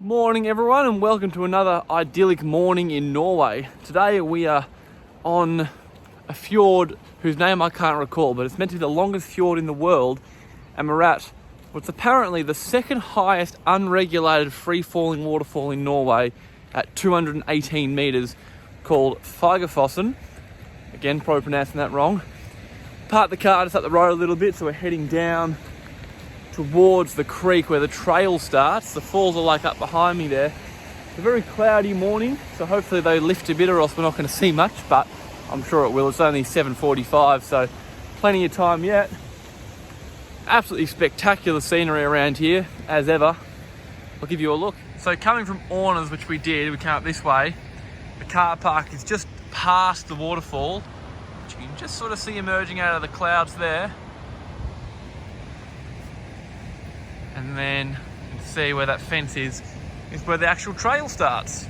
Morning everyone, and welcome to another idyllic morning in Norway. Today we are on a fjord whose name I can't recall, but it's meant to be the longest fjord in the world, and we're at what's apparently the second highest unregulated free-falling waterfall in Norway at 218 metres, called Feigefossen. Again, probably pronouncing that wrong. Parked the car just up the road a little bit, so we're heading down towards the creek where the trail starts. The falls are like up behind me there. It's a very cloudy morning, so hopefully they lift a bit or else we're not going to see much, but I'm sure it will. It's only 7:45, so plenty of time yet. Absolutely spectacular scenery around here, as ever. I'll give you a look. So coming from Orna's, which we did, we came up this way. The car park is just past the waterfall, which you can just sort of see emerging out of the clouds there. And then you can see where that fence is where the actual trail starts.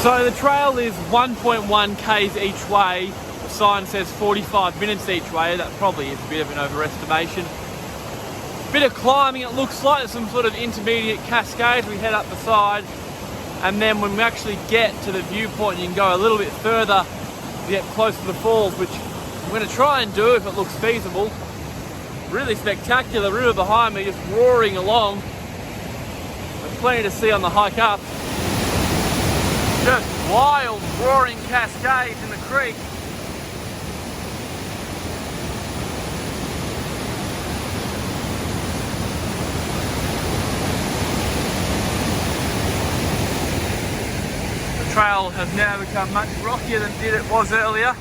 So the trail is 1.1 k's each way. The sign says 45 minutes each way. That probably is a bit of an overestimation. Bit of climbing it looks like. There's some sort of intermediate cascades. We head up the side, and then when we actually get to the viewpoint, you can go a little bit further to get close to the falls, which I'm going to try and do if it looks feasible. Really spectacular. River behind me just roaring along. There's plenty to see on the hike up. Just wild roaring cascades in the creek. The trail has now become much rockier than it was earlier.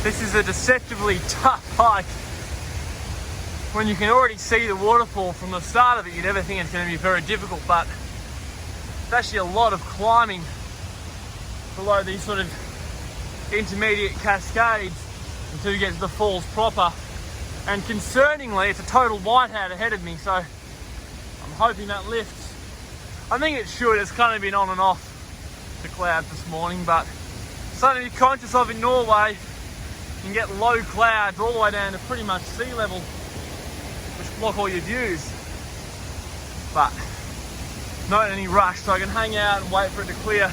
This is a deceptively tough hike. When you can already see the waterfall from the start of it, you'd never think it's going to be very difficult, but it's actually a lot of climbing below these sort of intermediate cascades until you get to the falls proper. And concerningly, it's a total whiteout ahead of me, so I'm hoping that lifts. I think it should. It's kind of been on and off the clouds this morning, but something to be conscious of in Norway. You can get low clouds all the way down to pretty much sea level, which block all your views. But not in any rush, so I can hang out and wait for it to clear.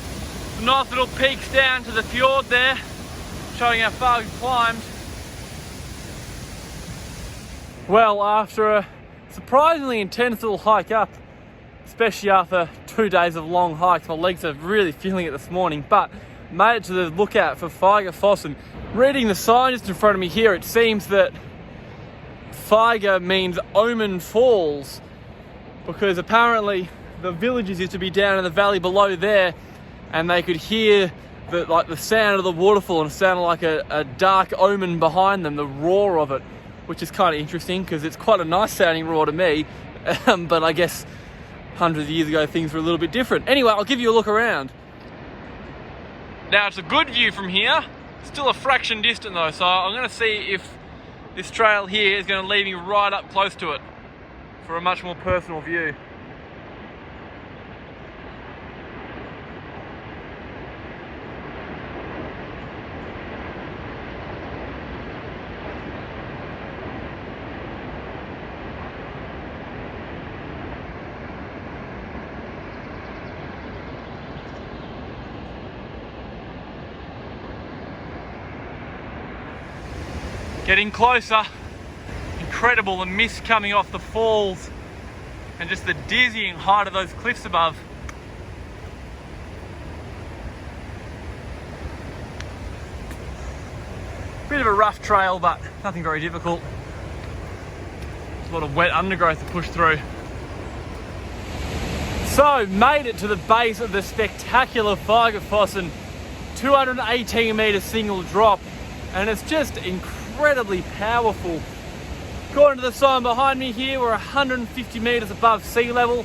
Some nice little peaks down to the fjord there, showing how far we've climbed. Well, after a surprisingly intense little hike up, especially after 2 days of long hikes, my legs are really feeling it this morning, but made it to the lookout for Feigefossen. Reading the sign just in front of me here, it seems that Feige means Omen Falls, because apparently the villages used to be down in the valley below there, and they could hear the sound of the waterfall, and it sounded like a dark omen behind them, the roar of it, which is kind of interesting because it's quite a nice sounding roar to me, but I guess hundreds of years ago things were a little bit different. Anyway, I'll give you a look around. Now it's a good view from here. Still a fraction distant though, so I'm going to see if this trail here is going to lead me right up close to it for a much more personal view. Getting closer. Incredible, the mist coming off the falls and just the dizzying height of those cliffs above. Bit of a rough trail, but nothing very difficult. There's a lot of wet undergrowth to push through. So, made it to the base of the spectacular Feigefossen, 218 metre single drop, and it's just incredibly powerful. According to the sign behind me here, we're 150 metres above sea level,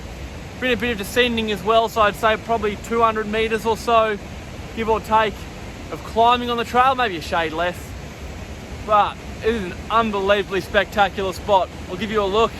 Been a bit of descending as well, so I'd say probably 200 meters or so, give or take, of climbing on the trail, maybe a shade less. But it is an unbelievably spectacular spot. I'll give you a look.